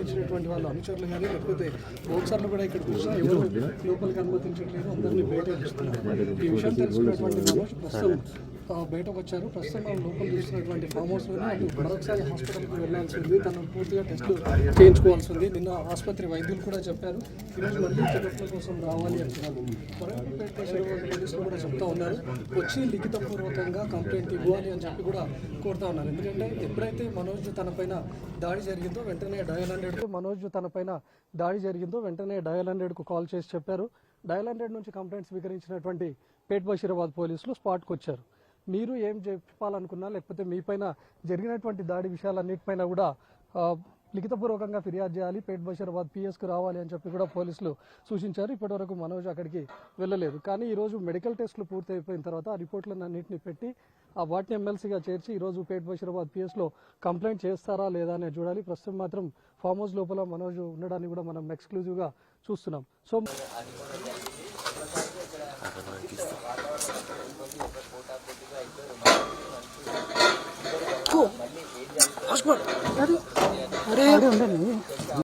సంబంధించినటువంటి వాళ్ళ అనుచరులు కానీ లేకపోతే బౌన్సర్లు కూడా ఇక్కడికి వచ్చినా ఎవరు లోపలికి అనుమతించట్లేదు, అందరినీ బయట ఉంచుతున్నారు. ఈ విషయం తెలుసుకున్నటువంటి మనోజ్ ప్రస్తుతం బయటకు వచ్చారు. ప్రస్తుతం మనం లోపల చూస్తున్నటువంటి ఫామ్ హౌస్లోనే అటు మరొకసారి హాస్పిటల్కి వెళ్ళాల్సి ఉంది, తను పూర్తిగా టెస్టులు చేయించుకోవాల్సి ఉంది. నిన్న ఆసుపత్రి వైద్యులు కూడా చెప్పారు ఈరోజు మళ్ళీ చెకప్ల కోసం రావాలి అంటున్నారు. పోలీసులు కూడా చెప్తా ఉన్నారు వచ్చి లిఖితపూర్వకంగా కంప్లైంట్ ఇవ్వాలి అని చెప్పి కూడా కోరుతా ఉన్నారు. ఎందుకంటే ఎప్పుడైతే మనోజ్ తనపైన దాడి జరిగిందో వెంటనే డయల్ 100కు కాల్ చేసి చెప్పారు. డయల్ 100 నుంచి కంప్లైంట్ స్వీకరించినటువంటి పేట్ బషీరాబాద్ పోలీసులు స్పాట్కి వచ్చారు. మీరు ఏం చెప్పాలనుకున్నా లేకపోతే మీపైన జరిగినటువంటి దాడి విషయాలన్నిటిపైన కూడా లిఖితపూర్వకంగా ఫిర్యాదు చేయాలి, పేట్ బషీరాబాద్ పిఎస్కు రావాలి అని చెప్పి కూడా పోలీసులు సూచించారు. ఇప్పటివరకు మనోజ్ అక్కడికి వెళ్ళలేదు. కానీ ఈరోజు మెడికల్ టెస్టులు పూర్తి అయిపోయిన తర్వాత ఆ రిపోర్ట్లను అన్నింటినీ పెట్టి వాటిని ఎమ్మెల్సీగా చేర్చి ఈరోజు పేట్ బషీరాబాద్ పిఎస్లో కంప్లైంట్ చేస్తారా లేదా అనేది చూడాలి. ప్రస్తుతం మాత్రం ఫామ్ హౌస్ లోపల మనోజ్ ఉండడాన్ని కూడా మనం ఎక్స్క్లూజివ్గా చూస్తున్నాం. సో అరే